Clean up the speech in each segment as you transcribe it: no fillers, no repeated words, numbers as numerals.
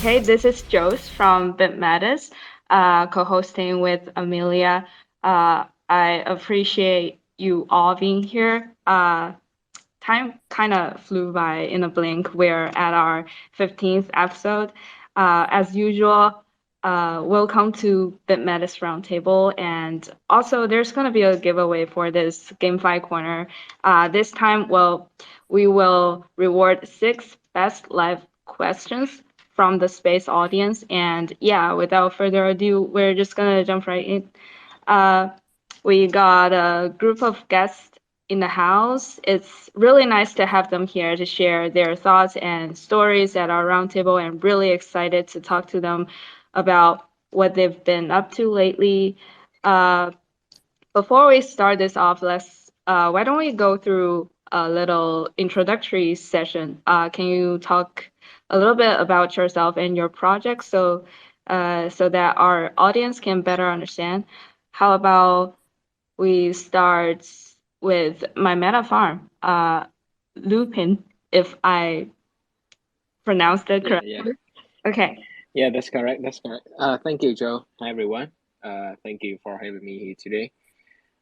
Hey, this is Jose from BitMetis, co-hosting with Amelia. I appreciate you all being here. Time kind of flew by in a blink. We're at our 15th episode. As usual, welcome to BitMetis Roundtable. And also, there's going to be a giveaway for this GameFi Corner. This time, we will reward 6 best live questions from the space audience. And yeah, without further ado, we're just going to jump right in. We got a group of guests in the house. It's really nice to have them here to share their thoughts and stories at our roundtable, and really excited to talk to them about what they've been up to lately. Before we start this off, why don't we go through a little introductory session? Can you talk a little bit about yourself and your project so that our audience can better understand? How about we start with my meta farm, Lupin, if I pronounced it correctly. Yeah. Okay. Yeah, that's correct. That's correct. Thank you, Joe. Hi, everyone. Thank you for having me here today.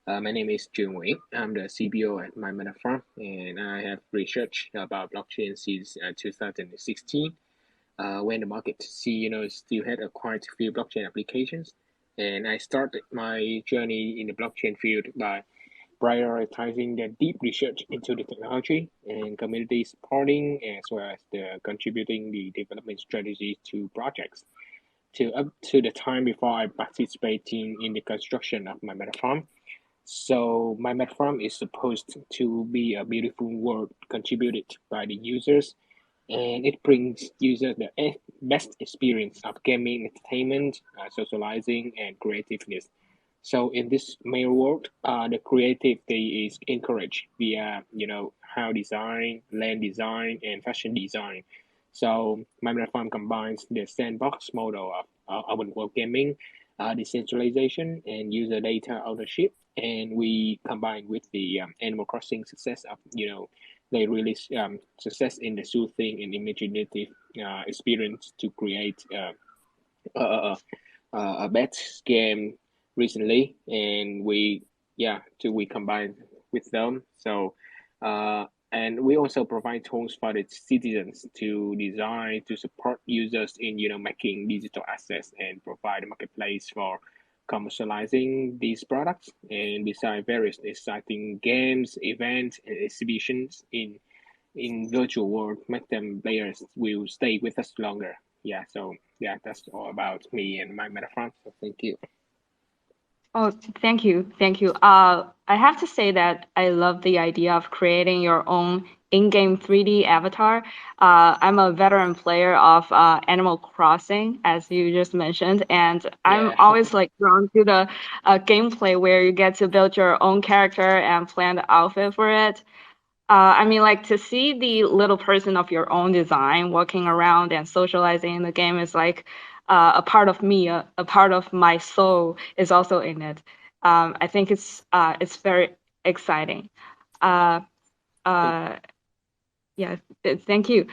My name is Jun Wei. I'm the CBO at my Meta Farm, and I have researched about blockchain since 2016, when the market still had a quite a few blockchain applications. And I started my journey in the blockchain field by prioritizing the deep research into the technology and community supporting, as well as the contributing the development strategies to projects to up to the time before I participating in the construction of my meta farm. So my meta farm is supposed to be a beautiful world contributed by the users, and it brings users the best experience of gaming, entertainment, socializing, and creativeness. So in this main world, the creativity is encouraged via how design, land design, and fashion design. So my platform combines the sandbox model of open world gaming, decentralization, and user data ownership, and we combine with the Animal Crossing success of they really success in the soothing and imaginative experience to create a, a bet game recently, and we combine with them. So and we also provide tools for the citizens to design to support users in making digital assets and provide a marketplace for commercializing these products and design various exciting games, events, and exhibitions in virtual world. Make them players will stay with us longer. Yeah, so yeah, that's all about me and my metaphor. So thank you. Oh, thank you. Thank you. I have to say that I love the idea of creating your own in-game 3D avatar. I'm a veteran player of Animal Crossing, as you just mentioned, and I'm Yeah. always like drawn to the gameplay where you get to build your own character and plan the outfit for it. I mean, like to see the little person of your own design walking around and socializing in the game is like a part of me, a part of my soul is also in it. I think it's very exciting. Uh, uh, yeah, thank you.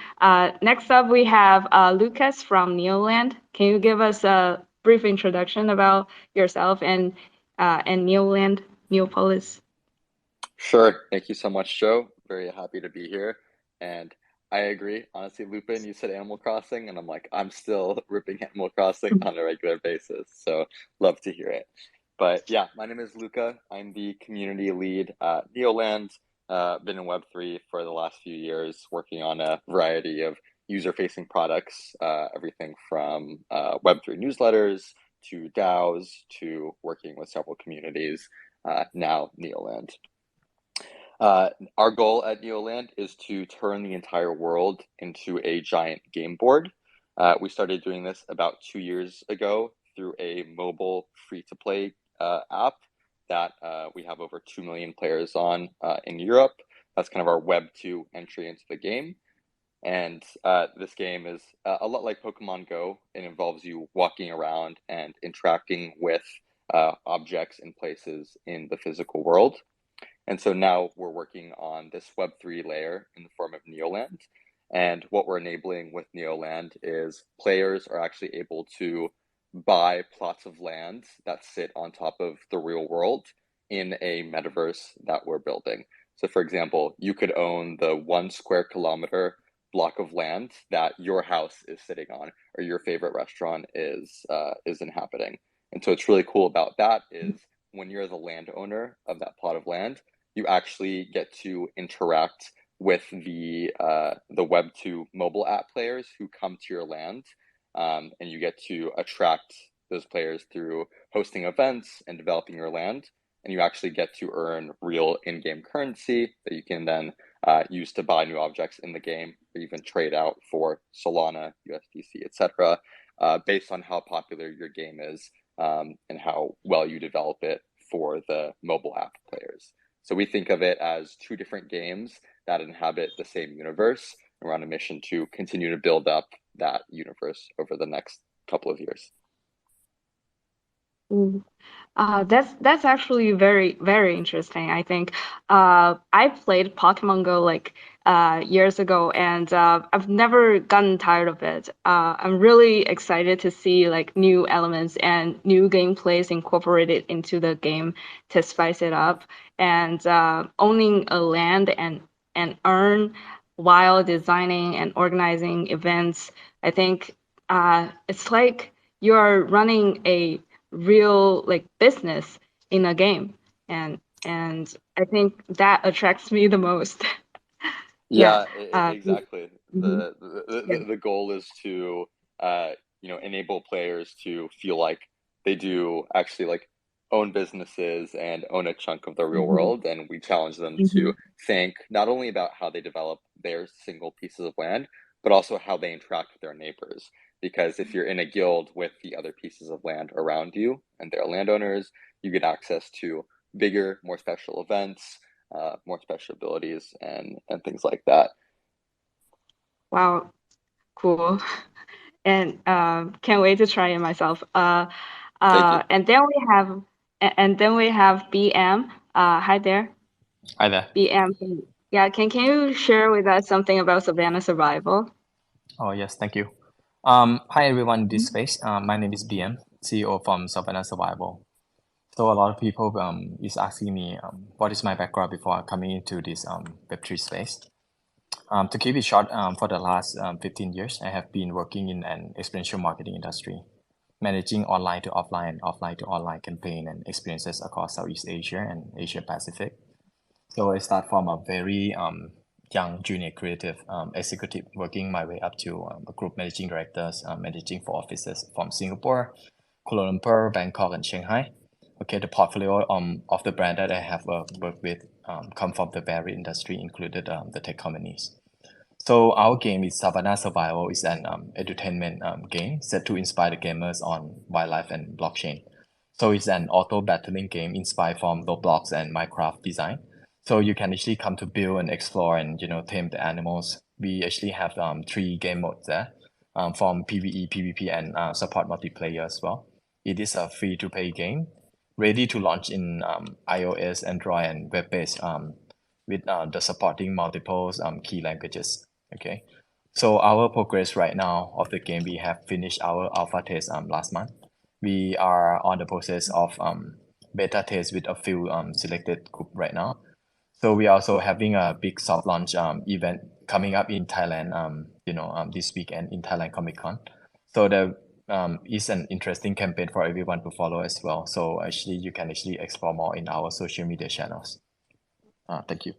Next up, we have Lucas from Neoland. Can you give us a brief introduction about yourself and Neoland, Neopolis? Sure. Thank you so much, Joe. Very happy to be here. And I agree. Honestly, Lupin, you said Animal Crossing, and I'm like, I'm still ripping Animal Crossing on a regular basis. So love to hear it. But yeah, my name is Luca. I'm the community lead at Neoland. Been in Web3 for the last few years, working on a variety of user-facing products, everything from Web3 newsletters to DAOs to working with several communities, now Neoland. Our goal at Neoland is to turn the entire world into a giant game board. We started doing this about 2 years ago through a mobile free-to-play app that we have over 2 million players on in Europe. That's kind of our Web 2 entry into the game. And this game is a lot like Pokemon Go. It involves you walking around and interacting with objects and places in the physical world. And so now we're working on this Web3 layer in the form of Neoland. And what we're enabling with Neoland is players are actually able to buy plots of land that sit on top of the real world in a metaverse that we're building. So, for example, you could own the 1 square kilometer block of land that your house is sitting on or your favorite restaurant is inhabiting. And so, what's really cool about that is when you're the landowner of that plot of land, you actually get to interact with the Web2 mobile app players who come to your land, and you get to attract those players through hosting events and developing your land. And you actually get to earn real in-game currency that you can then use to buy new objects in the game, or even trade out for Solana, USDC, etc., based on how popular your game is and how well you develop it for the mobile app players. So we think of it as two different games that inhabit the same universe. And we're on a mission to continue to build up that universe over the next couple of years. That's actually very, very interesting. I think I played Pokemon Go like years ago, and I've never gotten tired of it. I'm really excited to see like new elements and new gameplays incorporated into the game to spice it up. And owning a land and earn while designing and organizing events, I think it's like you're running a real like business in a game, and I think that attracts me the most. Yeah, uh, exactly. mhm, yeah. The goal is to enable players to feel like they do actually like own businesses and own a chunk of the real Mhm, world, and we challenge them to mhm, think not only about how they develop their single pieces of land, but also how they interact with their neighbors. Because if you're in a guild with the other pieces of land around you and they're landowners, you get access to bigger, more special events, more special abilities, and things like that. wow, cool. And can't wait to try it myself. Thank you. And then we have BM. Hi there, Hi there. BM. Yeah, can you share with us something about SavannaSurvival? Oh, yes, thank you. Hi everyone in this space. My name is BM, CEO from SavannaSurvival. So a lot of people is asking me what is my background before coming into this Web3 space. To keep it short, for the last 15 years, I have been working in an experiential marketing industry, managing online to offline and offline to online campaign and experiences across Southeast Asia and Asia Pacific. So I start from a very young junior creative executive, working my way up to a group managing directors, managing for offices from Singapore, Kuala Lumpur, Bangkok, and Shanghai. Okay, the portfolio of the brand that I have worked with come from the varied industry, included the tech companies. So our game is SavannaSurvival. Is an edutainment game set to inspire the gamers on wildlife and blockchain. So it's an auto battling game inspired from Roblox and Minecraft design. So you can actually come to build and explore and tame the animals. We actually have 3 game modes there, from PvE, PvP, and support multiplayer as well. It is a free-to-play game, ready to launch in iOS, Android, and web-based with the supporting multiple key languages. Okay, so our progress right now of the game, we have finished our alpha test last month. We are on the process of beta test with a few selected group right now. So we are also having a big soft launch event coming up in Thailand, this weekend in Thailand Comic Con. So there is an interesting campaign for everyone to follow as well. So actually, you can actually explore more in our social media channels. Thank you.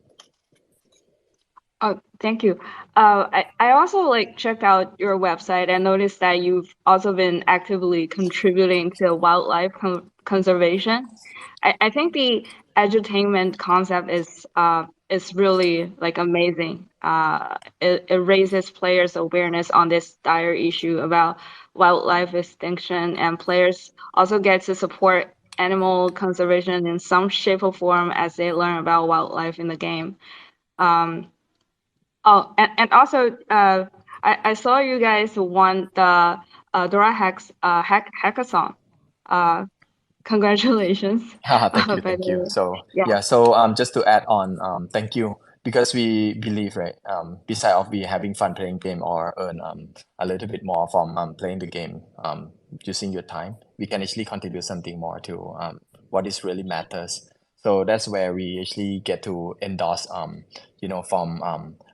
Oh, thank you. I also like checked out your website and noticed that you've also been actively contributing to wildlife conservation. I think the edutainment concept is really like amazing. It raises players' awareness on this dire issue about wildlife extinction, and players also get to support animal conservation in some shape or form as they learn about wildlife in the game. Um, Oh, and also, I saw you guys won the Dora Hacks hackathon. Uh, Congratulations. Thank you, By thank the you. way. So Yeah. just to add on, thank you, because we believe, right, beside of we having fun playing game or earn a little bit more from playing the game, using your time, we can actually contribute something more to what is really matters. So that's where we actually get to endorse from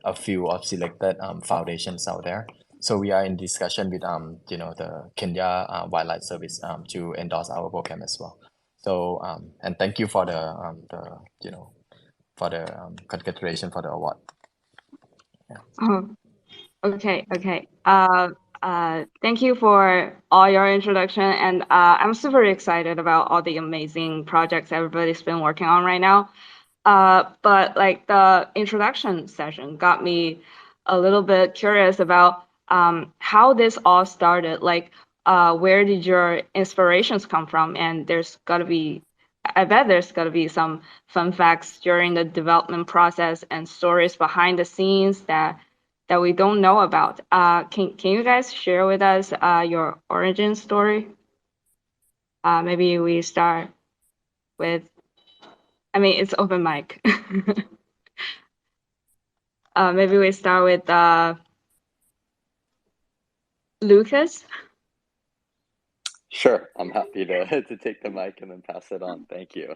a few of selected foundations out there. So we are in discussion with the Kenya Wildlife Service to endorse our program as well. So and thank you for the for the congratulation for the award. Oh, okay. Thank you for all your introduction, and I'm super excited about all the amazing projects everybody's been working on right now. But like the introduction session got me a little bit curious about how this all started. Like, where did your inspirations come from? And I bet there's gotta be some fun facts during the development process and stories behind the scenes that we don't know about. Can you guys share with us your origin story? Maybe we start with, I mean, it's open mic. Maybe we start with Lucas. Sure, I'm happy to to take the mic and then pass it on. Thank you.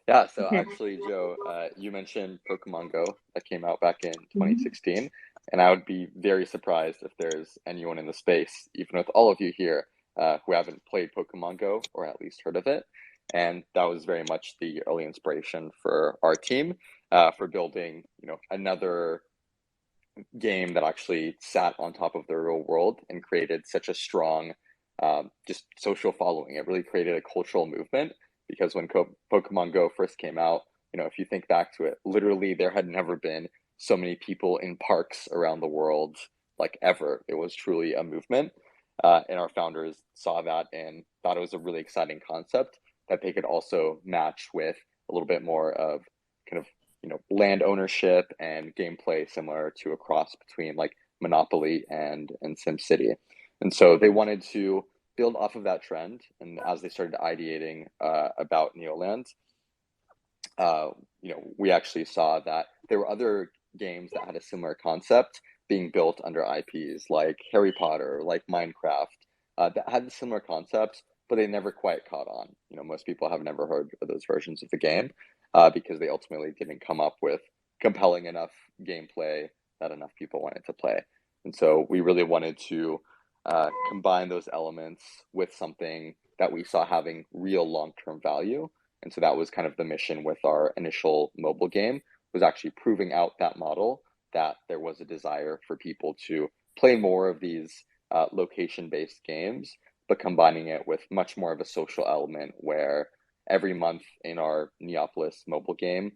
Yeah, so Okay. actually, Joe, you mentioned Pokemon Go that came out back in Mhm. 2016, and I would be very surprised if there's anyone in the space, even with all of you here, who haven't played Pokemon Go or at least heard of it. And that was very much the early inspiration for our team, for building, another game that actually sat on top of the real world and created such a strong, just social following. It really created a cultural movement because when Pokemon Go first came out, if you think back to it, literally there had never been so many people in parks around the world, like ever. It was truly a movement. And our founders saw that and thought it was a really exciting concept that they could also match with a little bit more of kind of land ownership and gameplay similar to a cross between like Monopoly and SimCity. And so they wanted to build off of that trend. And as they started ideating about Neoland, we actually saw that there were other games that had a similar concept being built under IPs like Harry Potter, like Minecraft, that had similar concepts, but they never quite caught on. Most people have never heard of those versions of the game because they ultimately didn't come up with compelling enough gameplay that enough people wanted to play. And so we really wanted to combine those elements with something that we saw having real long-term value. And so that was kind of the mission with our initial mobile game, was actually proving out that model, that there was a desire for people to play more of these location-based games, but combining it with much more of a social element where every month in our Neopolis mobile game,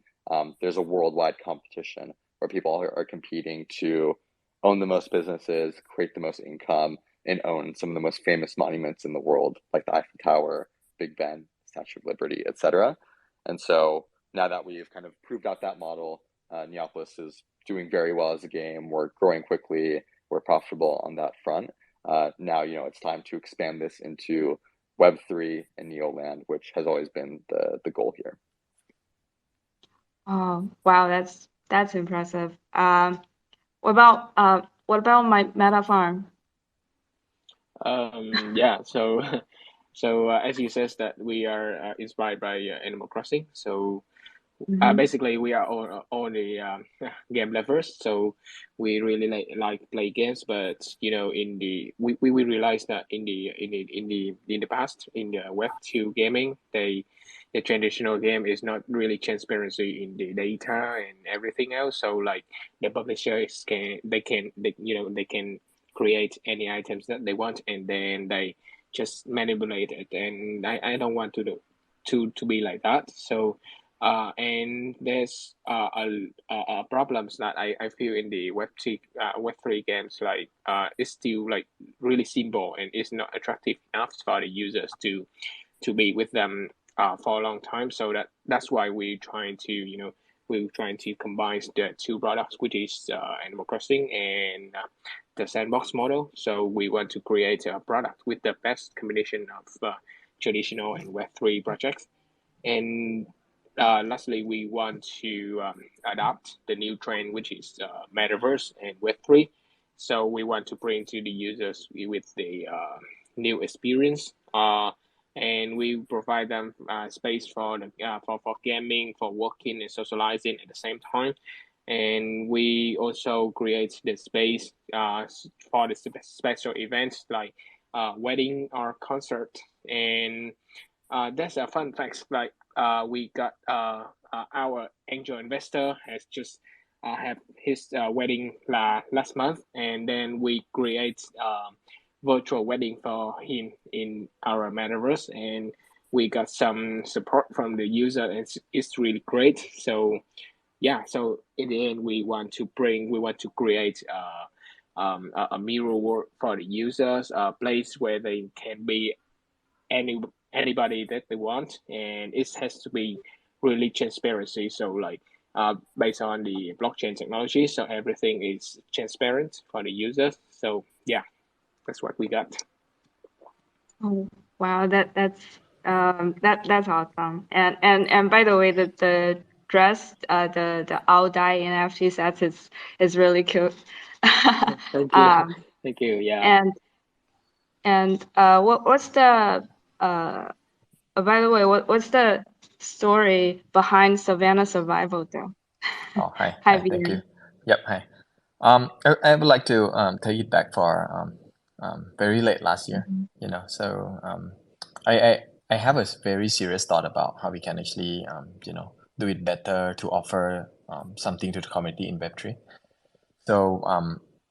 there's a worldwide competition where people are competing to own the most businesses, create the most income, and own some of the most famous monuments in the world, like the Eiffel Tower, Big Ben, Statue of Liberty, etc. And so now that we've kind of proved out that model, Neopolis is doing very well as a game. We're growing quickly. We're profitable on that front. Now, it's time to expand this into Web3 and Neoland, which has always been the goal here. Oh, wow, that's impressive. What about my meta farm? Yeah. So as you said that we are inspired by Animal Crossing. So Mhm. basically we are all the game lovers. So we really like play games, but we realized that in the past in the Web2 gaming, the traditional game is not really transparency in the data and everything else. So like the publishers they can create any items that they want and then they just manipulate it. And I don't want to do to be like that. So and there's problems that I feel in the Web3 games, like it's still like really simple and it's not attractive enough for the users to be with them for a long time. So that's why we're trying to combine the two products, which is Animal Crossing and the sandbox model. So we want to create a product with the best combination of traditional and Web3 projects. And lastly, we want to adopt the new trend, which is metaverse and Web3. So we want to bring to the users with the new experience, and we provide them space for for gaming, for working and socializing at the same time. And we also create the space for the special events like wedding or concert. And that's a fun fact. Like we got our angel investor has just have his wedding last month, and then we create virtual wedding for him in our metaverse, and we got some support from the user. And it's really great. So yeah, so in the end, we want to create a mirror world for the users, a place where they can be anybody that they want, and it has to be really transparency. So like based on the blockchain technology, so everything is transparent for the users. So yeah, that's what we got. Oh, wow, that's awesome. And by the way, the dress, the all dye NFT sets is really cute. Thank you. Thank you. Yeah. And what's the by the way, what's the story behind SavannaSurvival though? Oh, hi. Hi, Hi, thank you. Vian. Yep, hi. I would like to take it back for very late last year, you know. So I have a very serious thought about how we can actually you know, do it better to offer something to the community in Web3. So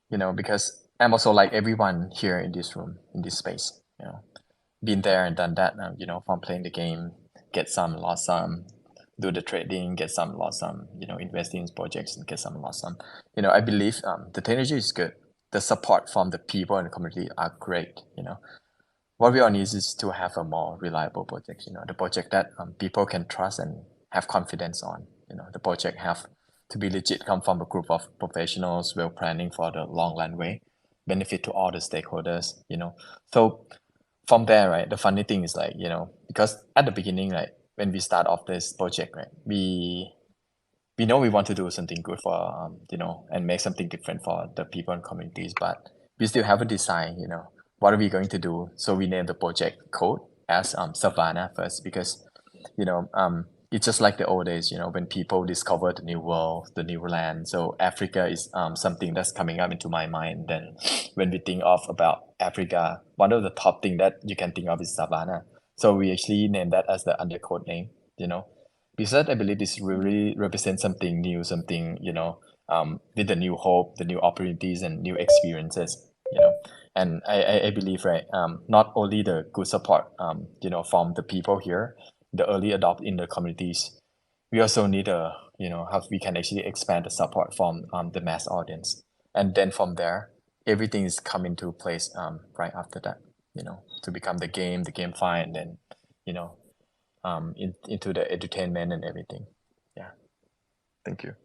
you know, because I'm also like everyone here in this room, in this space, you know, been there and done that. You know, from playing the game, get some, lost some, do the trading, get some, lost some, you know, invest in projects and get some, lost some. You know, I believe the technology is good. The support from the people in the community are great. You know, what we all need is to have a more reliable project. You know, the project that people can trust and have confidence on. You know, the project have to be legit, come from a group of professionals, well planning for the long runway, benefit to all the stakeholders. You know, so from there, right, the funny thing is like, you know, because at the beginning, like when we start off this project, right, we know we want to do something good for you know, and make something different for the people and communities, but we still haven't decided, you know, what are we going to do. So we named the project code as Savanna first, because you know, it's just like the old days, you know, when people discovered the new world, the new land. So Africa is something that's coming up into my mind. Then when we think of about Africa, one of the top thing that you can think of is Savannah. So we actually named that as the undercode name, you know, because I believe this really represents something new, something, you know, with the new hope, the new opportunities and new experiences, you know. And I believe, right, not only the good support, you know, from the people here, the early adopt in the communities, we also need a, you know, how we can actually expand the support from the mass audience. And then from there, everything is coming to place right after that, you know, to become the game, the GameFi, and then, you know, into the entertainment and everything. Yeah. Thank you.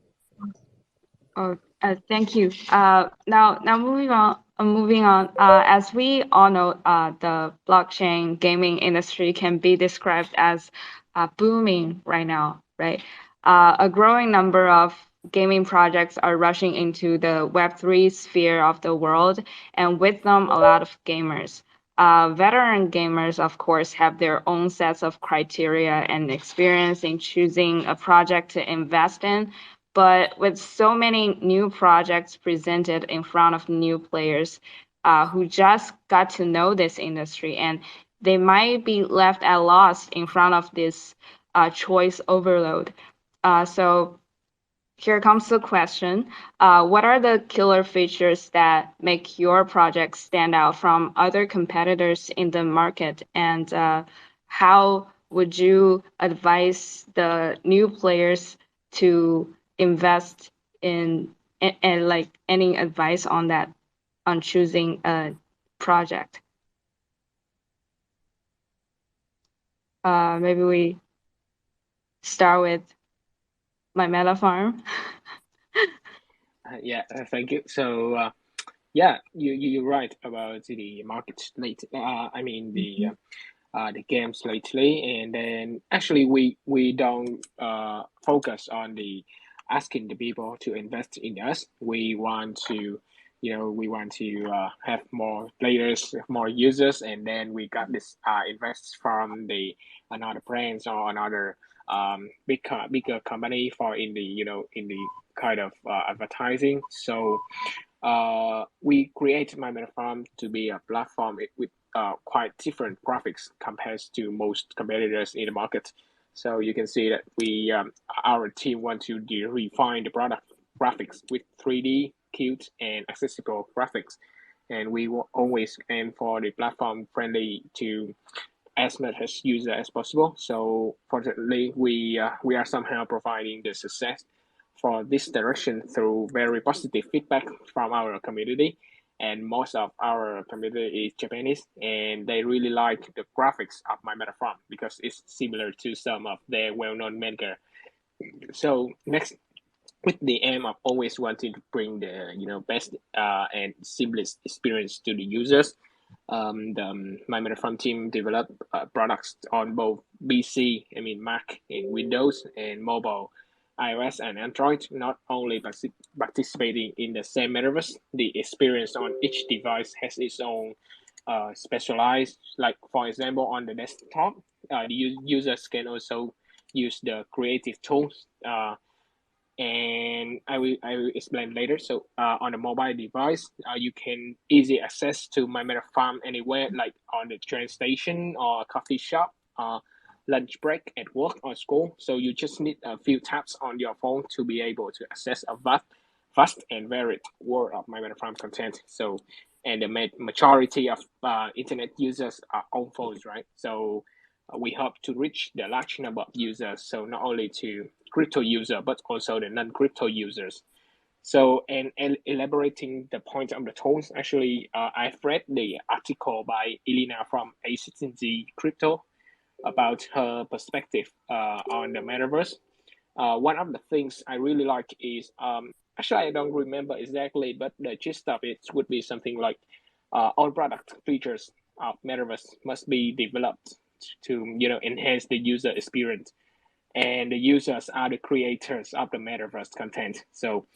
Oh, thank you. Now moving on. Moving on. As we all know, the blockchain gaming industry can be described as booming right now, right? A growing number of gaming projects are rushing into the Web3 sphere of the world, and with them, a lot of gamers. Veteran gamers, of course, have their own sets of criteria and experience in choosing a project to invest in. But with so many new projects presented in front of new players who just got to know this industry, and they might be left at loss in front of this choice overload. So here comes the question. What are the killer features that make your project stand out from other competitors in the market? And how would you advise the new players to invest in, and like any advice on that, on choosing a project? Maybe we start with my meta farm. Yeah. Thank you. So yeah, you're right about the market late. I mean the the games lately, and then actually we don't focus on the asking the people to invest in us. We want to have more players, more users, and then we got this invest from the another brands or another bigger company for in the in the kind of advertising. So we create My Meta Farm to be a platform with quite different graphics compared to most competitors in the market. So you can see that our team want to refine the product graphics with 3D, cute, and accessible graphics. And we will always aim for the platform friendly to as much as user as possible. So fortunately, we are somehow providing the success for this direction through very positive feedback from our community. And most of our community is Japanese, and they really like the graphics of My Meta Farm because it's similar to some of their well-known manga. So next, with the aim of always wanting to bring the best and seamless experience to the users, the My Meta Farm team developed products on both PC, I mean Mac and Windows, and mobile, iOS and Android. Not only participating in the same metaverse, the experience on each device has its own specialized. Like for example, on the desktop, the users can also use the creative tools. And I will explain later. So on a mobile device, you can easy access to My Meta Farm anywhere, like on the train station or a coffee shop, lunch break at work or school. So you just need a few taps on your phone to be able to access a vast and varied world of My Meta Farm content. So, and the majority of internet users are on phones, right? So we hope to reach the large number of users. So not only to crypto user, but also the non-crypto users. So, and elaborating the point of the tools, actually, I've read the article by Elena from A16Z Crypto about her perspective on the metaverse. One of the things I really like is, actually, I don't remember exactly, but the gist of it would be something like all product features of metaverse must be developed to enhance the user experience, and the users are the creators of the metaverse content. So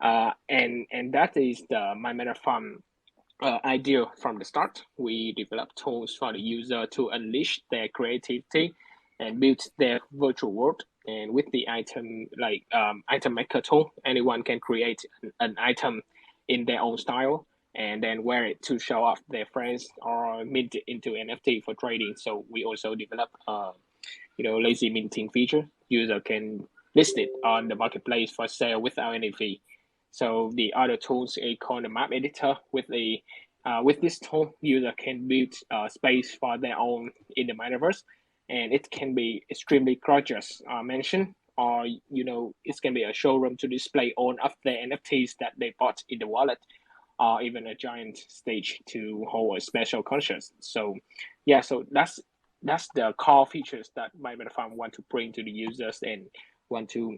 and that is the My Meta Farm idea from the start. We develop tools for the user to unleash their creativity and build their virtual world. And with the item item maker tool, anyone can create an item in their own style and then wear it to show off their friends or mint it into NFT for trading. So we also develop lazy minting feature. User can list it on the marketplace for sale without any fee. So the other tools is called the map editor. With this tool, user can build space for their own in the metaverse, and it can be extremely gorgeous mentioned, or it can be a showroom to display all of the NFTs that they bought in the wallet, or even a giant stage to hold a special concert. So yeah, so that's the core features that My Meta Farm want to bring to the users and want to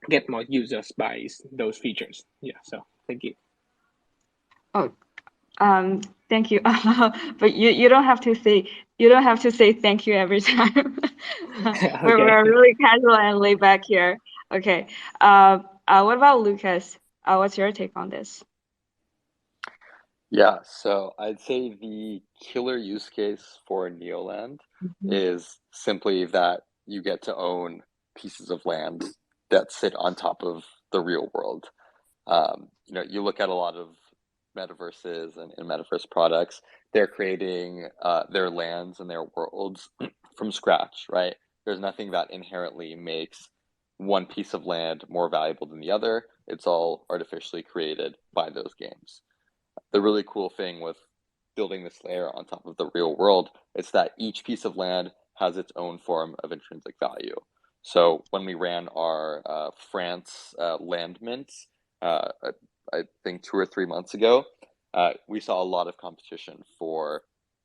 get more users by those features. Yeah, so thank you. Oh, thank you. But you don't have to say thank you every time. We're Okay. really casual and laid back here. Okay. What about Lucas? What's your take on this? Yeah, so I'd say the killer use case for Neoland is simply that you get to own pieces of land that sit on top of the real world. You look at a lot of metaverses and metaverse products, they're creating their lands and their worlds from scratch, right? There's nothing that inherently makes one piece of land more valuable than the other. It's all artificially created by those games. The really cool thing with building this layer on top of the real world is that each piece of land has its own form of intrinsic value. So when we ran our France land mints, I think 2 or 3 months ago, we saw a lot of competition for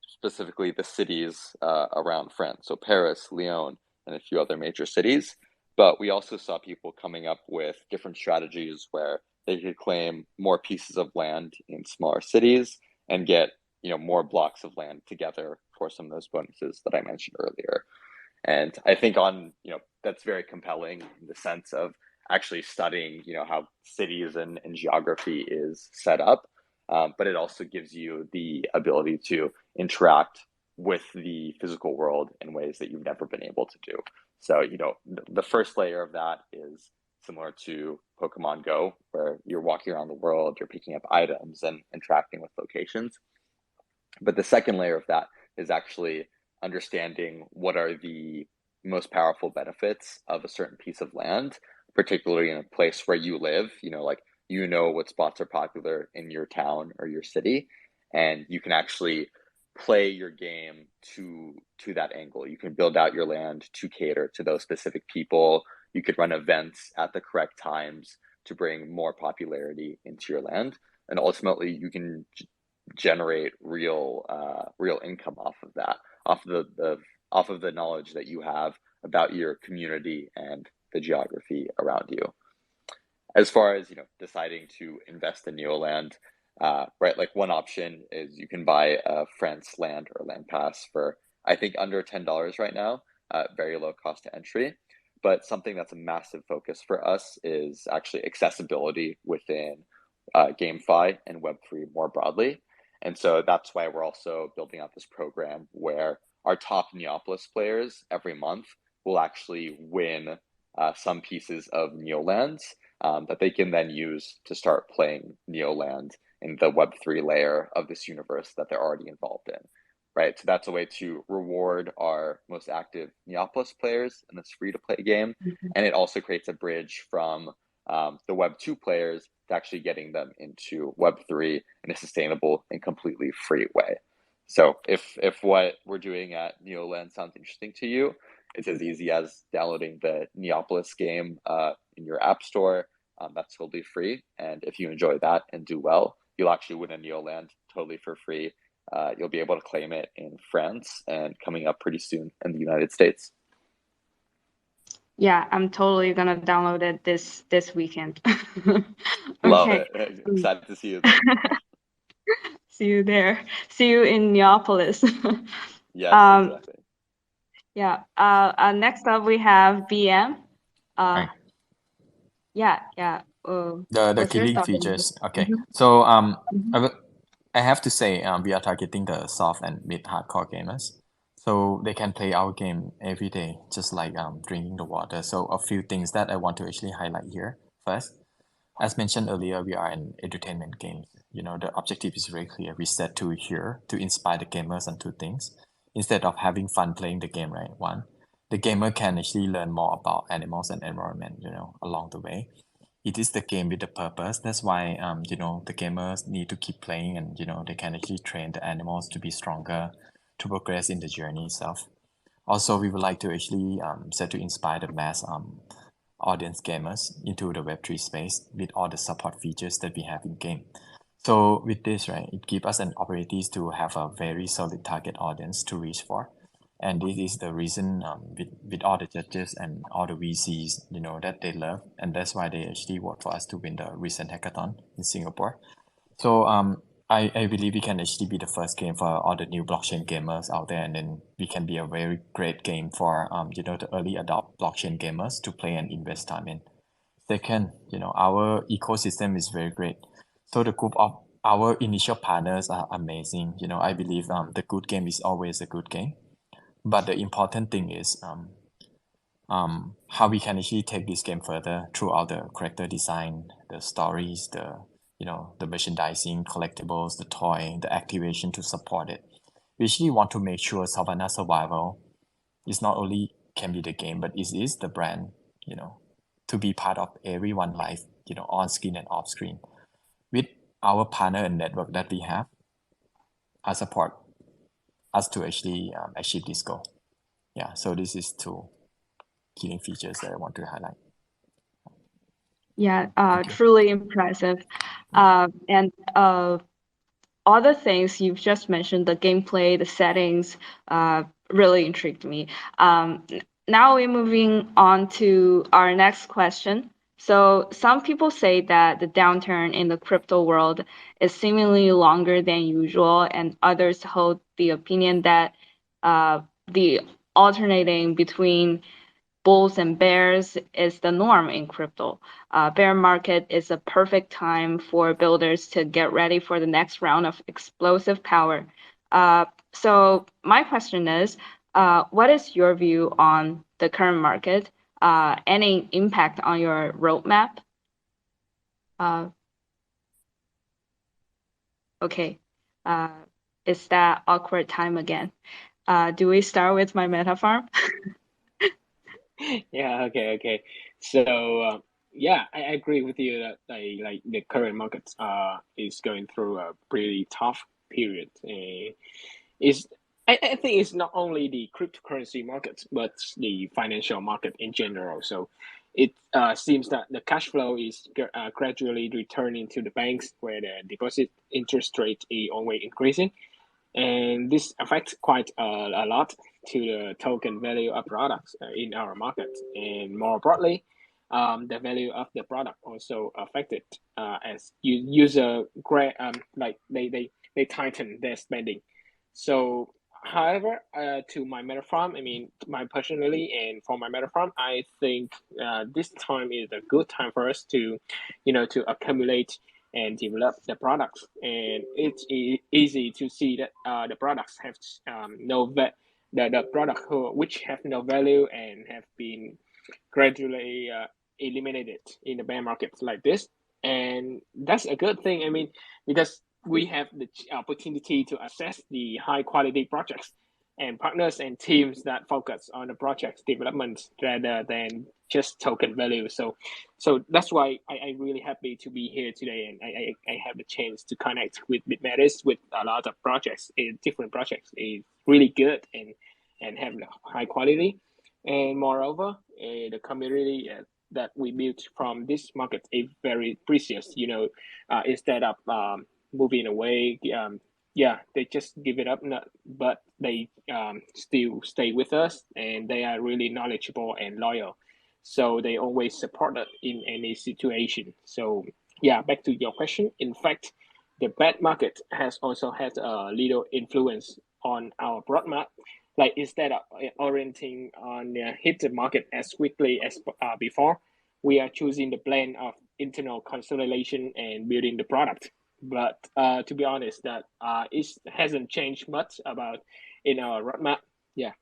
specifically the cities around France. So Paris, Lyon, and a few other major cities. But we also saw people coming up with different strategies where they could claim more pieces of land in smaller cities and get more blocks of land together for some of those bonuses that I mentioned earlier. And I think that's very compelling in the sense of actually studying, how cities and geography is set up. But it also gives you the ability to interact with the physical world in ways that you've never been able to do. So, the first layer of that is similar to Pokemon Go, where you're walking around the world, you're picking up items and interacting with locations. But the second layer of that is actually understanding what are the most powerful benefits of a certain piece of land, particularly in a place where you live, what spots are popular in your town or your city, and you can actually play your game to that angle. You can build out your land to cater to those specific people. You could run events at the correct times to bring more popularity into your land, and ultimately you can generate real income off of that, off of the knowledge that you have about your community and the geography around you. As far as deciding to invest in Neoland, right? Like one option is you can buy a France land or land pass for I think under $10 right now, very low cost to entry. But something that's a massive focus for us is actually accessibility within GameFi and Web3 more broadly. And so that's why we're also building out this program where our top Neopolis players every month will actually win some pieces of Neolands that they can then use to start playing Neoland in the Web3 layer of this universe that they're already involved in, right? So that's a way to reward our most active Neopolis players in this free-to-play game. Mm-hmm. And it also creates a bridge from the Web2 players to actually getting them into Web3 in a sustainable and completely free way. So if what we're doing at Neoland sounds interesting to you, it's as easy as downloading the Neopolis game in your app store. That's totally free. And if you enjoy that and do well, you'll actually win a Neoland totally for free. You'll be able to claim it in France and coming up pretty soon in the United States. Yeah, I'm totally gonna download it this weekend. Love Okay. it. Excited to see you there. See you there. See you in Neopolis. Yes, exactly. Yeah. Next up we have BM. Right. Yeah. The what's your killing thought? features. Okay. Mhm. So Mhm. I have to say we are targeting the soft and mid hardcore gamers. So they can play our game every day, just like drinking the water. So a few things that I want to actually highlight here. First, as mentioned earlier, we are an entertainment game. The objective is very clear. We set to here to inspire the gamers on two things. Instead of having fun playing the game, right? One, the gamer can actually learn more about animals and environment, along the way. It is the game with a purpose. That's why, the gamers need to keep playing and, they can actually train the animals to be stronger, to progress in the journey itself. Also, we would like to actually set to inspire the mass audience gamers into the Web3 space with all the support features that we have in game. So with this, right, it gives us an opportunity to have a very solid target audience to reach for. And this is the reason with all the judges and all the VCs, that they love. And that's why they actually vote for us to win the recent hackathon in Singapore. So I believe we can actually be the first game for all the new blockchain gamers out there, and then we can be a very great game for the early adopt blockchain gamers to play and invest time in. Second, our ecosystem is very great. So the group of our initial partners are amazing. I believe the good game is always a good game, but the important thing is how we can actually take this game further throughout the character design, the stories, the merchandising, collectibles, the toy, the activation to support it. We actually want to make sure SavannaSurvival is not only can be the game, but it is the brand, to be part of everyone's life, on screen and off screen. With our partner and network that we have, I support us to actually achieve this goal. Yeah, so this is two killing features that I want to highlight. Yeah, truly impressive. And other things you've just mentioned, the gameplay, the settings, really intrigued me. Now we're moving on to our next question. So some people say that the downturn in the crypto world is seemingly longer than usual, and others hold the opinion that the alternating between bulls and bears is the norm in crypto. Bear market is a perfect time for builders to get ready for the next round of explosive power. So my question is, what is your view on the current market? Any impact on your roadmap? Okay, it's that awkward time again. Do we start with my meta farm? Yeah, okay. So yeah, I agree with you that like the current market is going through a pretty tough period. Is I think it's not only the cryptocurrency market, but the financial market in general. So it seems that the cash flow is gradually returning to the banks, where the deposit interest rate is always increasing, and this affects quite a lot to the token value of products in our market, and more broadly, the value of the product also affected as user like they tighten their spending. So however, to my meta farm, I mean, my personally and for my meta farm, I think this time is a good time for us to to accumulate and develop the products. And it's easy to see that the products have the product which have no value and have been gradually eliminated in the bear market like this. And that's a good thing. I mean, because we have the opportunity to assess the high quality projects and partners and teams that focus on the project's development rather than just token value. So that's why I really happy to be here today, and I have the chance to connect with BitMetis with a lot of projects, different projects. Is really good and have high quality, and moreover, the community that we built from this market is very precious. Instead of moving away, yeah, they just give it up, but they still stay with us, and they are really knowledgeable and loyal. So they always support us in any situation. So yeah, back to your question. In fact, the bad market has also had a little influence on our roadmap. Like instead of orienting on hit the market as quickly as before, we are choosing the blend of internal consolidation and building the product. But to be honest, that it hasn't changed much about in our roadmap. Yeah.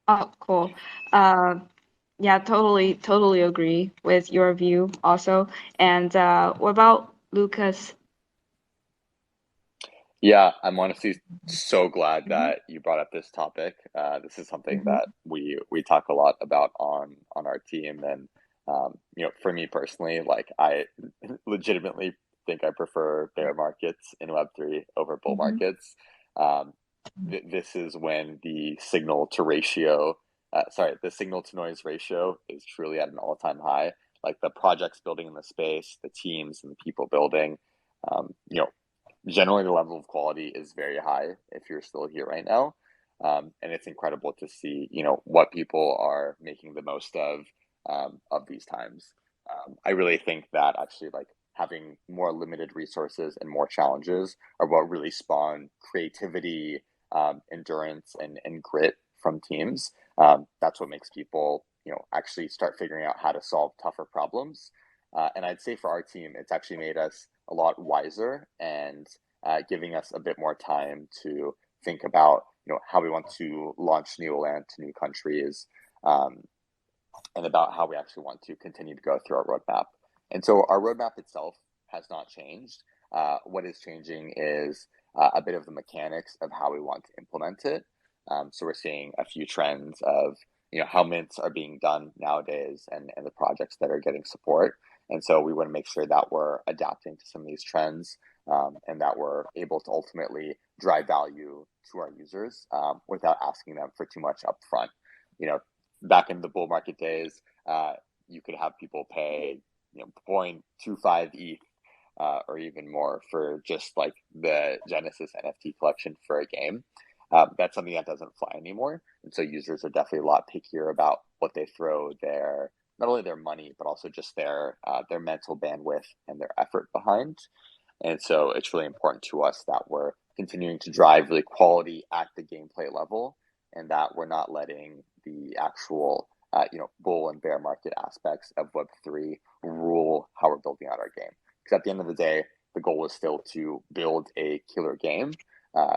Oh, cool. Yeah, totally agree with your view also. And what about Lucas? Yeah, I'm honestly so glad Mhm. that you brought up this topic. This is something Mhm. that we talk a lot about on our team, and for me personally, like I legitimately think I prefer bear markets in Web3 over bull Mhm. markets. Um, this is when the signal to noise ratio is truly at an all-time high. Like the projects building in the space, the teams and the people building. Um, you know, Generally the level of quality is very high if you're still here right now. And it's incredible to see, what people are making the most of these times. I really think that actually like having more limited resources and more challenges are what really spawn creativity, endurance and grit from teams. That's what makes people, actually start figuring out how to solve tougher problems. And I'd say for our team, it's actually made us a lot wiser and giving us a bit more time to think about how we want to launch Neoland to new countries, and about how we actually want to continue to go through our roadmap. And so our roadmap itself has not changed. What is changing is a bit of the mechanics of how we want to implement it. So we're seeing a few trends of how mints are being done nowadays, and the projects that are getting support. And so we want to make sure that we're adapting to some of these trends, and that we're able to ultimately drive value to our users without asking them for too much upfront. Back in the bull market days, you could have people pay 0.25 ETH, or even more for just like the Genesis NFT collection for a game. that's something that doesn't fly anymore. And so users are definitely a lot pickier about what they throw their, not only their money, but also just their mental bandwidth and their effort behind. And so it's really important to us that we're continuing to drive really quality at the gameplay level, and that we're not letting the actual bull and bear market aspects of Web3 rule how we're building out our game. Because at the end of the day, the goal is still to build a killer game.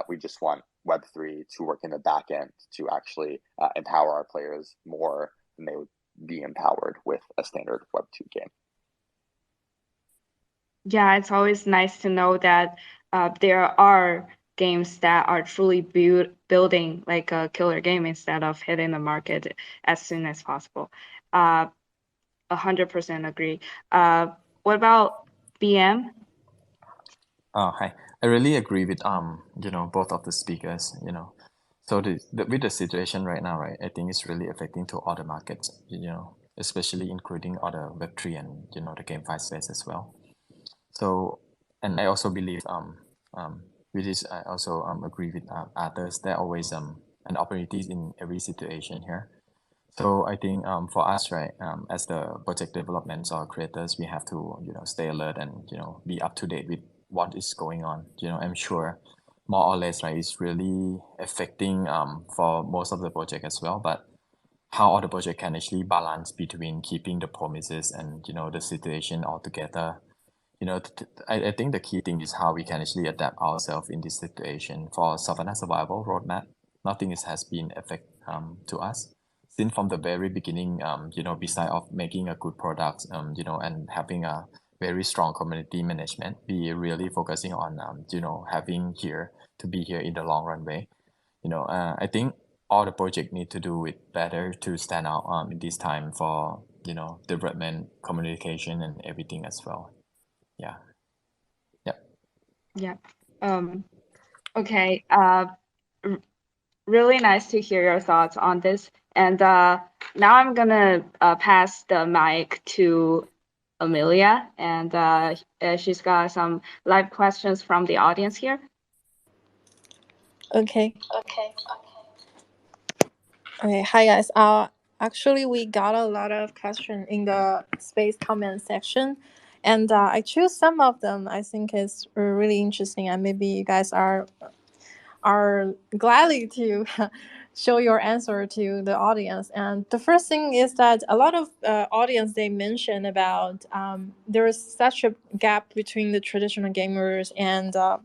We just want Web3 to work in the back end to actually empower our players more than they would be empowered with a standard Web2 game. Yeah, it's always nice to know that there are games that are truly building like a killer game instead of hitting the market as soon as possible. 100% agree. What about BM? Hi. I really agree with both of the speakers. So with the situation right now, right, I think it's really affecting to other markets. Especially including other Web3 and the GameFi space as well. So, and I also believe with this I also agree with others. There are always an opportunities in every situation here. So I think for us, right, as the project developments or creators, we have to stay alert and be up to date with what is going on. I'm sure more or less, right, it's really affecting for most of the project as well. But how all the project can actually balance between keeping the promises and the situation altogether. I think the key thing is how we can actually adapt ourselves in this situation. For SavannaSurvival roadmap, nothing has been affect to us since from the very beginning. Beside of making a good product, and having a very strong community management, we really focusing on having here to be here in the long run way. I think all the project need to do it better to stand out in this time for development, communication, and everything as well. Yeah. Yeah. Okay. Really nice to hear your thoughts on this. And now I'm gonna pass the mic to Amelia, and she's got some live questions from the audience here. Okay. Hi guys. Actually, we got a lot of questions in the space comment section, and I choose some of them. I think it's really interesting, and maybe you guys are gladly to show your answer to the audience. And the first thing is that a lot of audience, they mention about there is such a gap between the traditional gamers and the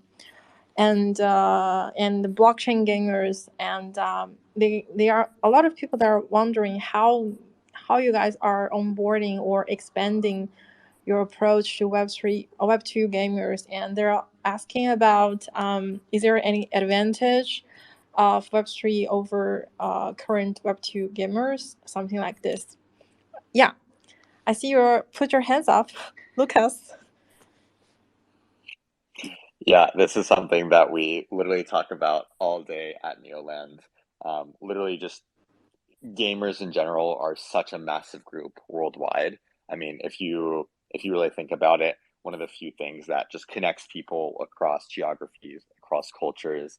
blockchain gamers, and they are a lot of people that are wondering how you guys are onboarding or expanding your approach to Web3 or Web2 gamers, and they're asking about is there any advantage of Web3 over current Web2 gamers, something like this. Yeah, I see you put your hands up, Lucas. Yeah, this is something that we literally talk about all day at Neoland. Literally just gamers in general are such a massive group worldwide. I mean, if you really think about it, one of the few things that just connects people across geographies, across cultures,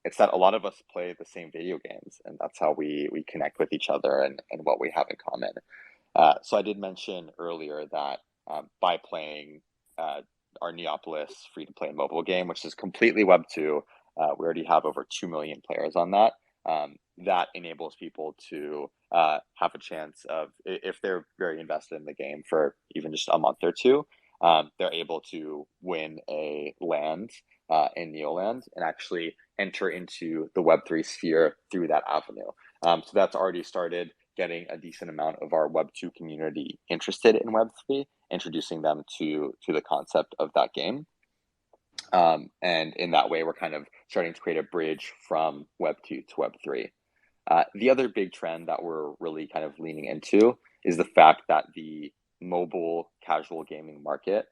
it's that a lot of us play the same video games, and that's how we connect with each other and what we have in common. So I did mention earlier that by playing our Neopolis free-to-play mobile game, which is completely Web2, we already have over 2 million players on that. That enables people to have a chance of, if they're very invested in the game for even just a month or two, they're able to win a land in Neoland and actually enter into the Web3 sphere through that avenue. So that's already started getting a decent amount of our Web2 community interested in Web3, introducing them to the concept of that game. And in that way, we're kind of starting to create a bridge from Web2 to Web3. The other big trend that we're really kind of leaning into is the fact that the mobile casual gaming market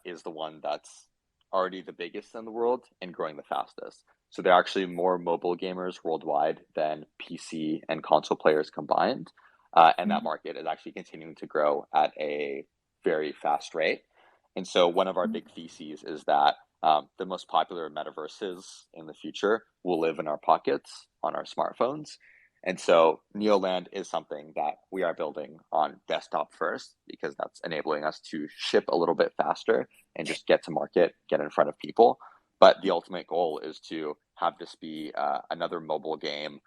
is the one that's already the biggest in the world and growing the fastest. So there are actually more mobile gamers worldwide than PC and console players combined. And that market is actually continuing to grow at a very fast rate. And so one of our big theses is that the most popular metaverses in the future will live in our pockets on our smartphones. And so Neoland is something that we are building on desktop first, because that's enabling us to ship a little bit faster and just get to market, get in front of people. But the ultimate goal is to have this be another mobile game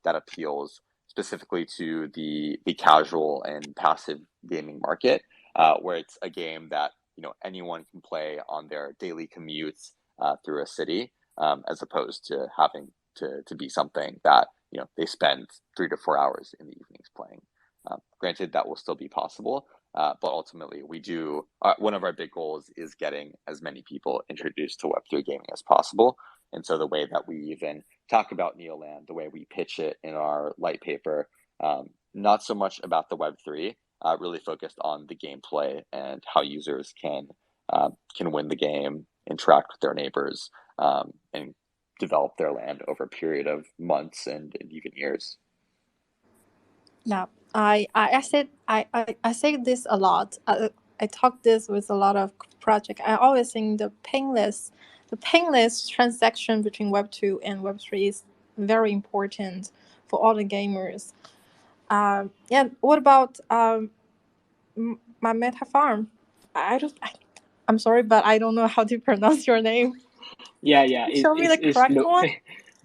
that appeals specifically to the casual and passive gaming market, where it's a game that anyone can play on their daily commutes through a city, as opposed to having to be something that they spend 3 to 4 hours in the evenings playing. Granted, that will still be possible, but ultimately we do. One of our big goals is getting as many people introduced to Web3 gaming as possible. And so the way that we even talk about Neoland, the way we pitch it in our light paper, not so much about the Web3, really focused on the gameplay and how users can win the game, interact with their neighbors, and develop their land over a period of months and even years. Yeah, I say this a lot. I talk this with a lot of project. I always think the painless transaction between Web 2 and Web 3 is very important for all the gamers. Yeah. What about my Meta Farm? I'm sorry, but I don't know how to pronounce your name. Yeah. Show me the correct one.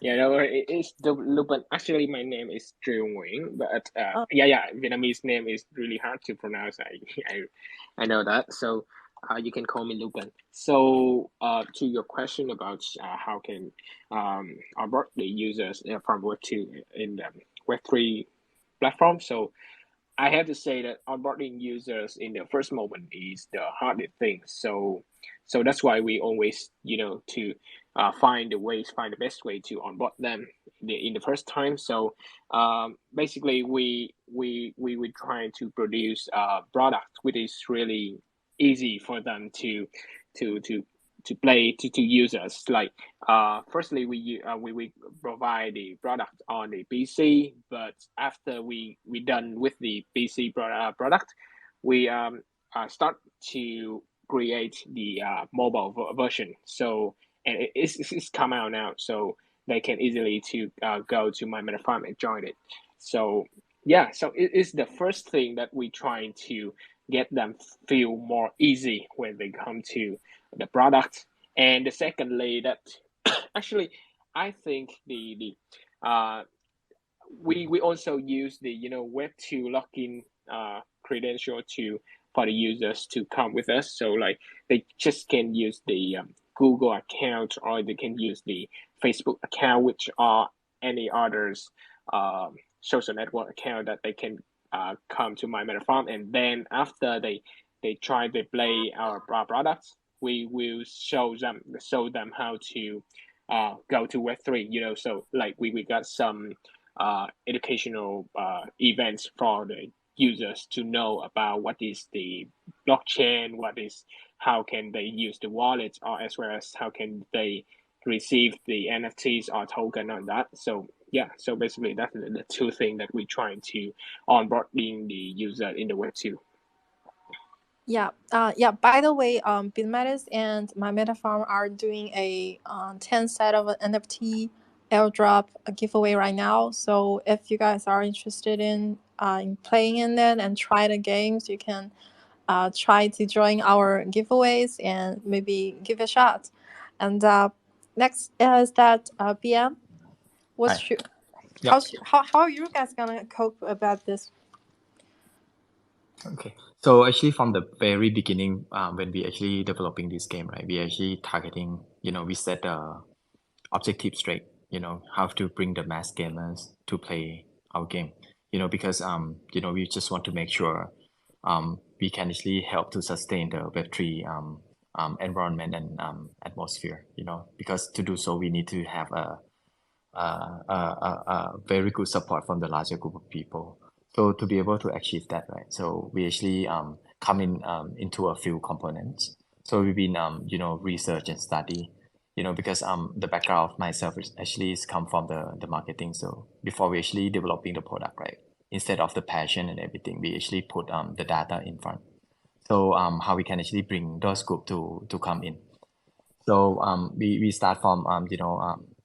Yeah, no, it's the Lupin. Actually, my name is Trương Nguyễn, but Vietnamese name is really hard to pronounce. I know that. So you can call me Lupin. So to your question about how can onboard the users from Web2 in the Web3 platform. So I have to say that onboarding users in the first moment is the hardest thing. So that's why we always, to find the best way to onboard them in the first time. So basically, we try to produce a product which is really easy for them to play to use us. Like firstly, we provide the product on the PC, but after we done with the PC product, we start to create the mobile version. So and it's come out now, so they can easily to go to my Meta Farm and join it. So yeah, so it is the first thing that we trying to get them feel more easy when they come to the product. And the secondly, that actually I think the we also use the Web2 login credential for the users to come with us. So like they just can use the Google account, or they can use the Facebook account, which are any others social network account that they can come to my Meta Farm. And then after they try to play our products, we will show them how to go to Web3. So like we got some educational events for the users to know about what is the blockchain, how can they use the wallet, or as well as how can they receive the NFTs or token on that. So yeah, so basically that's the two things that we're trying to onboarding the user in the Web2. Yeah. By the way, BitMetis and my Meta Farm are doing a 10 set of an NFT airdrop giveaway right now. So if you guys are interested in playing in it and try the games, you can try to join our giveaways and maybe give it a shot. And next is that BM. How are you guys gonna cope about this? Okay, so actually from the very beginning, when we actually developing this game, right, we actually targeting, we set the objective straight, how to bring the mass gamers to play our game, because, we just want to make sure we can actually help to sustain the Web3 environment and atmosphere, because to do so, we need to have a very good support from the larger group of people. So to be able to achieve that, right? So we actually come into a few components. So we've been research and study, because the background of myself is actually come from the marketing. So before we actually developing the product, right? Instead of the passion and everything, we actually put the data in front. So how we can actually bring those group to come in. So we start from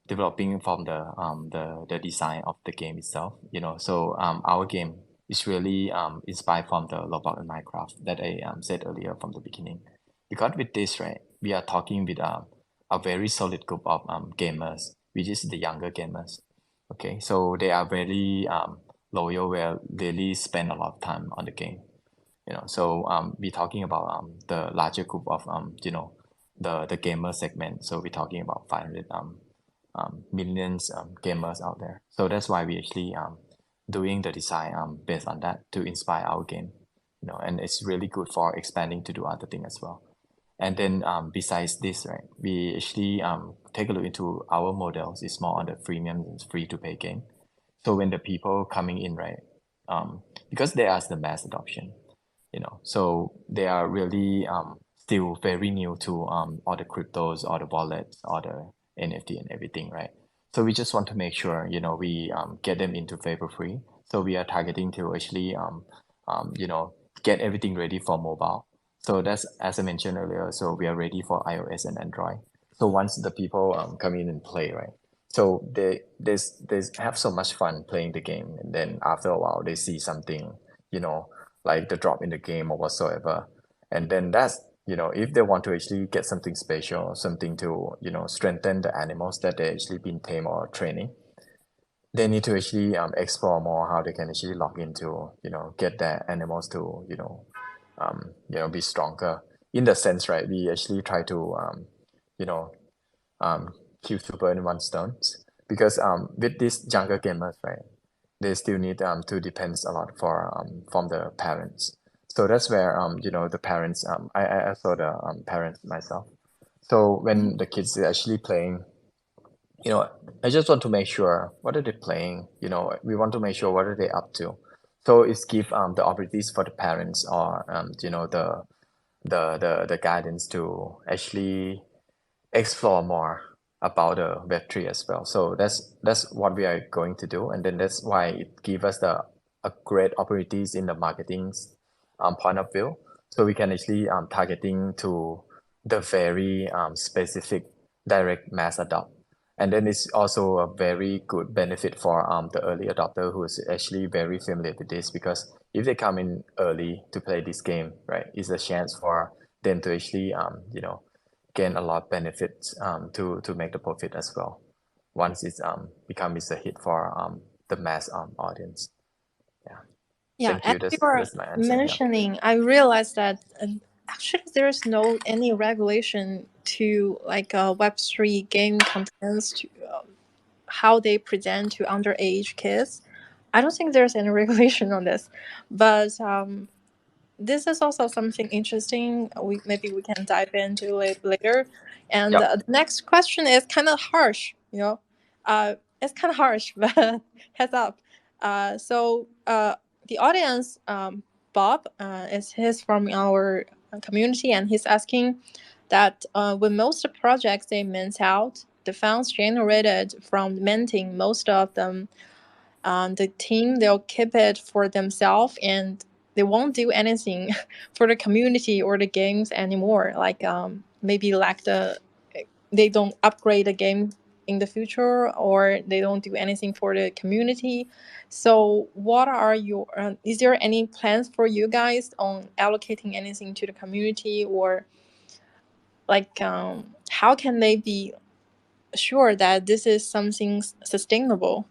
developing from the design of the game itself. So our game is really inspired from the Roblox and Minecraft that I said earlier from the beginning. Because with this, right, we are talking with a very solid group of gamers, which is the younger gamers. Okay, so they are very loyal, will really spend a lot of time on the game. So we're talking about the larger group of the gamer segment. So we're talking about 500 millions gamers out there. So that's why we actually doing the design based on that to inspire our game. And it's really good for expanding to do other things as well. And then besides this, right, we actually take a look into our models. It's more on the freemium and free to pay game. So when the people coming in, right, because they are the mass adoption, so they are really still very new to all the cryptos, all the wallets, all the NFT and everything, right? So we just want to make sure, we get them into favor free. So we are targeting to actually, get everything ready for mobile. So that's, as I mentioned earlier, so we are ready for iOS and Android. So once the people come in and play, right? So they have so much fun playing the game, and then after a while they see something, like the drop in the game or whatsoever, and then that's if they want to actually get something special, something to strengthen the animals that they actually been tame or training, they need to actually explore more how they can actually log into get their animals to be stronger. In the sense, right, we actually try to you know kill two birds in one stone, because with these younger gamers, right, they still need to depend a lot for from the parents. So that's where the parents, I saw the parents myself. So when the kids are actually playing, I just want to make sure what are they playing. We want to make sure what are they up to. So it's give the opportunities for the parents, or the guidance to actually explore more about the Web3 as well. So that's what we are going to do, and then that's why it gives us a great opportunities in the marketing point of view. So we can actually targeting to the very specific direct mass adopt. And then it's also a very good benefit for the early adopter who is actually very familiar with this, because if they come in early to play this game, right, it's a chance for them to actually gain a lot of benefits to make the profit as well once it's becomes a hit for the mass audience. Yeah, Thank as you. you were That's my answer. mentioning, I realized that actually there's no any regulation to like Web3 game contents to how they present to underage kids. I don't think there's any regulation on this, but this is also something interesting. Maybe we can dive into it later. And Yeah. the next question is kind of harsh, it's kind of harsh, but heads up. The audience, Bob, is his from our community, and he's asking that when most projects they mint out, the funds generated from minting, most of them the team they'll keep it for themselves, and they won't do anything for the community or the games anymore, like maybe like they don't upgrade the game in the future, or they don't do anything for the community. So what are your is there any plans for you guys on allocating anything to the community, or like how can they be sure that this is something sustainable,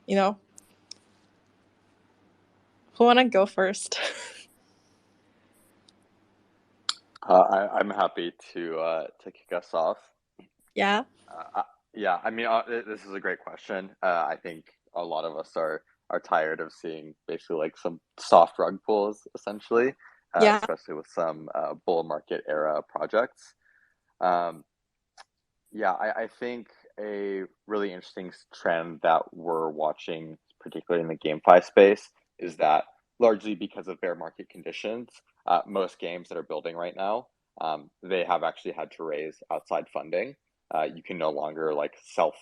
you know who want to go first? I'm happy to kick us off. Yeah. Yeah, I mean, this is a great question. I think a lot of us are tired of seeing basically like some soft rug pulls, essentially, Yeah. especially with some bull market era projects. Um, yeah, I think a really interesting trend that we're watching, particularly in the GameFi space, is that largely because of bear market conditions, most games that are building right now, they have actually had to raise outside funding. You can no longer like self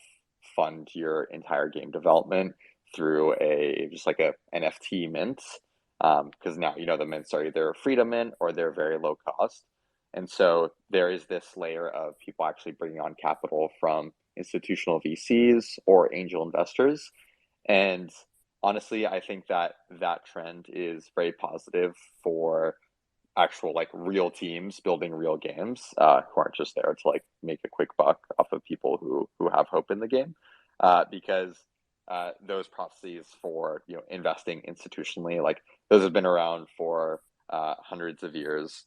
fund your entire game development through just like a NFT mint, because now the mints are either free to mint or they're very low cost. And so there is this layer of people actually bringing on capital from institutional VCs or angel investors. And honestly, I think that that trend is very positive for actual like real teams building real games who aren't just there to like make a quick buck off of people who have hope in the game, because those processes for investing institutionally, like those have been around for hundreds of years,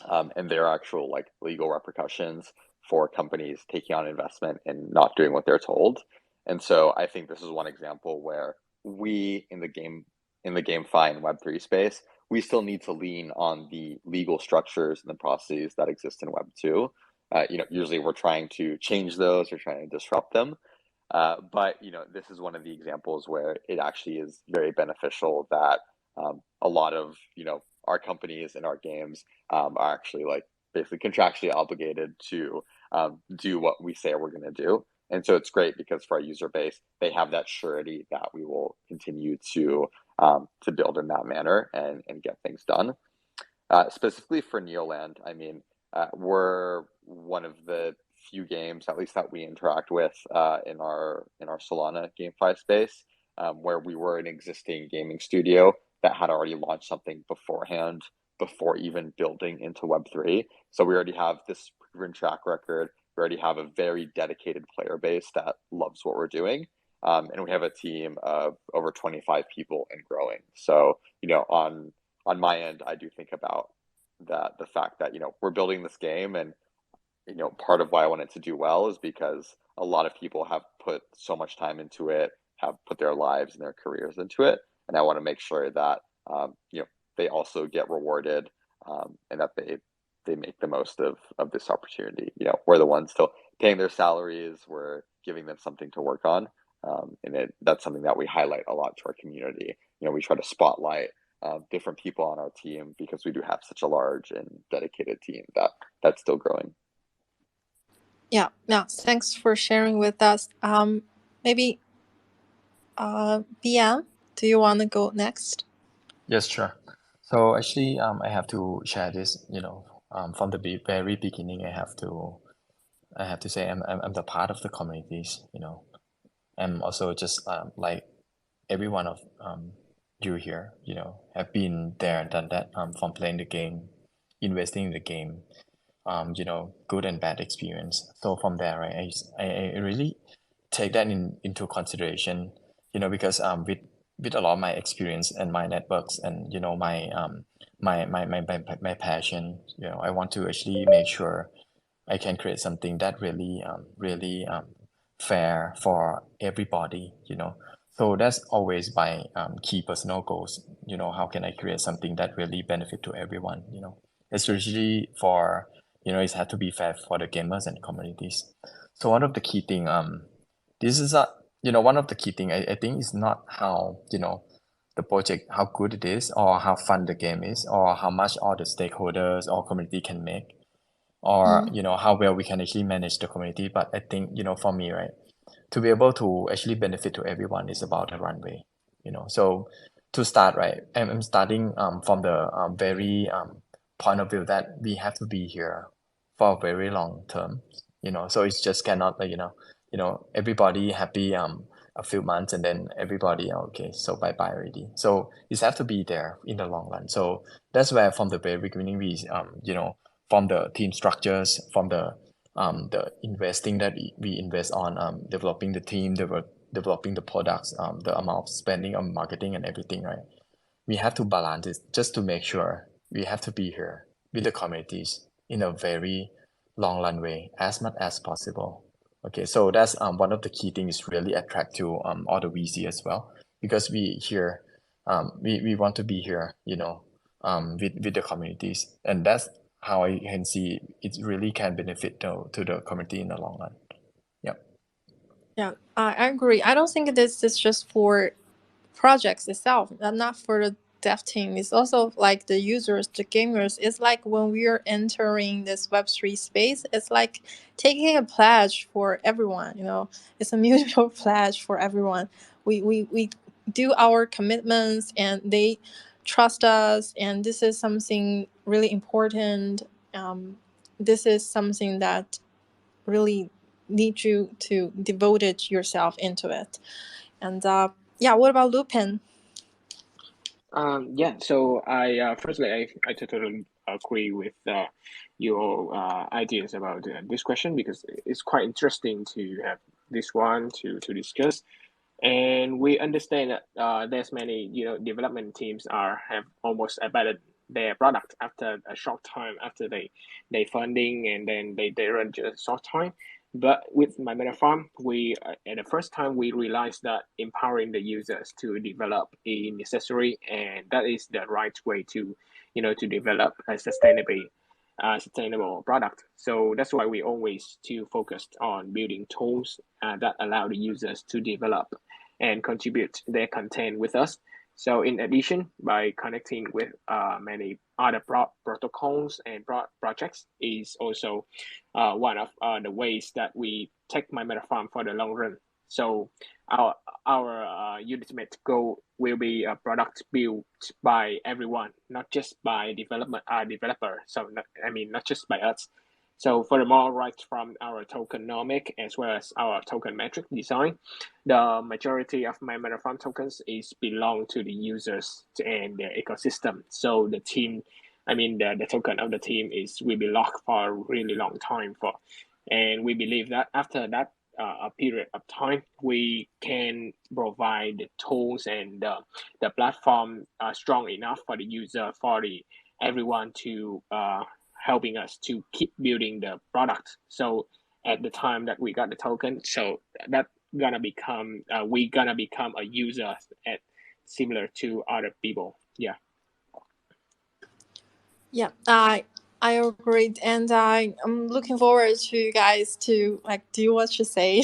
and there are actual like legal repercussions for companies taking on investment and not doing what they're told. And so I think this is one example where we in the GameFi and Web3 space, we still need to lean on the legal structures and the processes that exist in Web2. Usually we're trying to change those or trying to disrupt them. But this is one of the examples where it actually is very beneficial that a lot of our companies and our games are actually like basically contractually obligated to do what we say we're going to do. And so it's great because for our user base, they have that surety that we will continue to build in that manner and get things done. Specifically for Neoland, I mean, we're one of the few games, at least that we interact with in our Solana GameFi space, where we were an existing gaming studio that had already launched something beforehand, before even building into Web3. So we already have this proven track record. We already have a very dedicated player base that loves what we're doing. And we have a team of over 25 people and growing. So, on my end, I do think about the fact that, we're building this game, and, part of why I want it to do well is because a lot of people have put so much time into it, have put their lives and their careers into it. And I want to make sure that, they also get rewarded, and that they make the most of this opportunity. We're the ones still paying their salaries. We're giving them something to work on. And that's something that we highlight a lot to our community. We try to spotlight different people on our team because we do have such a large and dedicated team that's still growing. Yeah, thanks for sharing with us. Maybe BM, do you want to go next? Yes, sure. So actually, I have to share this. From the very beginning, I have to say I'm the part of the communities. I'm also just like every one of you here. Have been there and done that. From playing the game, investing in the game. Good and bad experience. So from there, right, I really take that into consideration. Because with a lot of my experience and my networks and my passion, I want to actually make sure I can create something that really fair for everybody. So that's always my key personal goals. How can I create something that really benefit to everyone? Especially for it has to be fair for the gamers and communities. So one of the key thing this is one of the key thing I think is not how the project, how good it is or how fun the game is or how much all the stakeholders or community can make or how well we can actually manage the community. But I think for me, right, to be able to actually benefit to everyone is about the runway. So to start, right, I'm starting from the very point of view that we have to be here for a very long term. So it's just cannot everybody happy a few months and then everybody okay, so bye bye already. So it has to be there in the long run. So that's where from the very beginning we from the team structures, from the investing that we invest on developing the team, developing the products, the amount of spending on marketing and everything, right? We have to balance it just to make sure we have to be here with the communities in a very long run way as much as possible. Okay, so that's one of the key things really attract to all the VC as well, because we here we want to be here, with the communities, and that's how I can see it really can benefit to the community in the long run. Yeah, I agree. I don't think this is just for projects itself, not for the dev team. It's also like the users, the gamers. It's like when we are entering this Web3 space, it's like taking a pledge for everyone. It's a mutual pledge for everyone. We do our commitments and they trust us, and this is something really important this is something that really needs you to devote yourself into it. And yeah, what about Lupin? Yeah, so I firstly I totally agree with your ideas about this question, because it's quite interesting to have this one to discuss. And we understand that there's many development teams have almost abandoned their product after a short time, after they funding, and then they run just a short time. But with my meta farm, we at the first time we realized that empowering the users to develop is necessary, and that is the right way to develop a sustainable product. So that's why we always too focused on building tools that allow the users to develop and contribute their content with us. So in addition, by connecting with many other protocols and projects is also one of the ways that we take my meta farm for the long run. So our ultimate goal will be a product built by everyone, not just by developer. So not just by us. So furthermore, right from our tokenomic as well as our token metric design, the majority of my meta farm tokens is belong to the users and their ecosystem. So the team, the token of the team will be locked for a really long time and we believe that after that a period of time, we can provide the tools and the platform strong enough for the user, for everyone to helping us to keep building the product. So at the time that we got the token, so that gonna become we gonna become a user at similar to other people. Yeah. Yeah, I agree, and I'm looking forward to you guys to do what you say.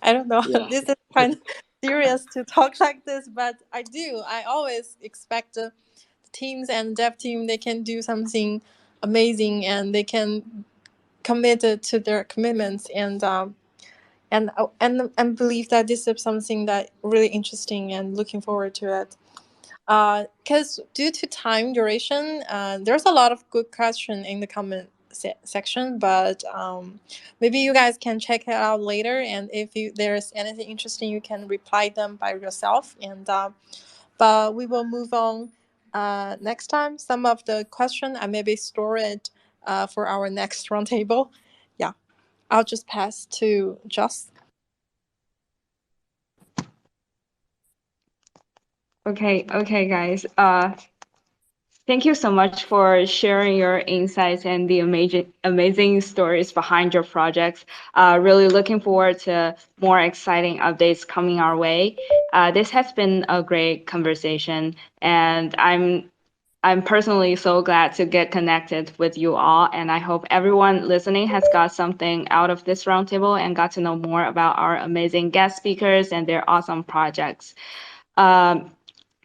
I don't know. Yeah. This is kind of serious to talk like this, but I do. I always expect the teams and dev team, they can do something amazing, and they can commit to their commitments, and believe that this is something that really interesting, and looking forward to it. Because due to time duration, there's a lot of good question in the comment section, but maybe you guys can check it out later, and if there's anything interesting, you can reply them by yourself. And but we will move on next time. Some of the question I maybe store it for our next roundtable. Yeah, I'll just pass to Joss. Okay, guys. Thank you so much for sharing your insights and the amazing stories behind your projects. Really looking forward to more exciting updates coming our way. This has been a great conversation, and I'm personally so glad to get connected with you all, and I hope everyone listening has got something out of this roundtable and got to know more about our amazing guest speakers and their awesome projects.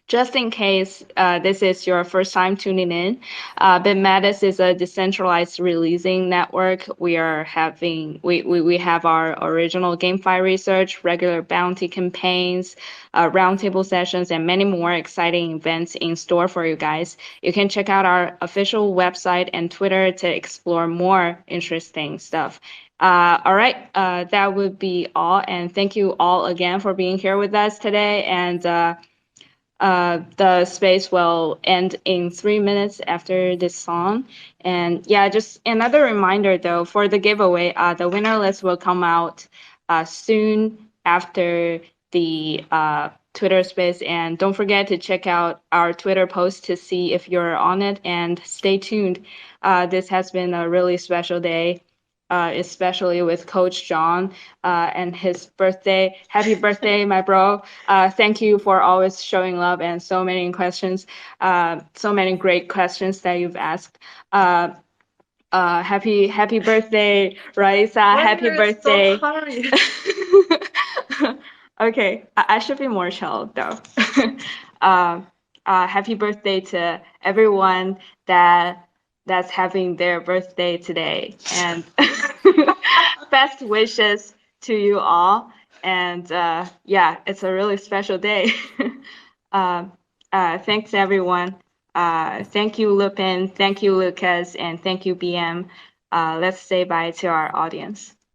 Just in case this is your first time tuning in, BitMetis is a decentralized releasing network. We have our original GameFi research, regular bounty campaigns, roundtable sessions, and many more exciting events in store for you guys. You can check out our official website and Twitter to explore more interesting stuff. All right, that would be all, and thank you all again for being here with us today. And the space will end in 3 minutes after this song. And yeah, just another reminder though, for the giveaway, the winner list will come out soon after the Twitter space. And don't forget to check out our Twitter post to see if you're on it, and stay tuned. This has been a really special day. Especially with Coach John and his birthday. Happy birthday, my bro. Thank you for always showing love and so many questions, so many great questions that you've asked. Happy birthday, Raisa. Happy birthday. So okay, I should be more chill though. Happy birthday to everyone that's having their birthday today, and best wishes to you all. And yeah, it's a really special day. Thanks everyone. Thank you, Lupin. Thank you, Lucas, and thank you, BM. Let's say bye to our audience.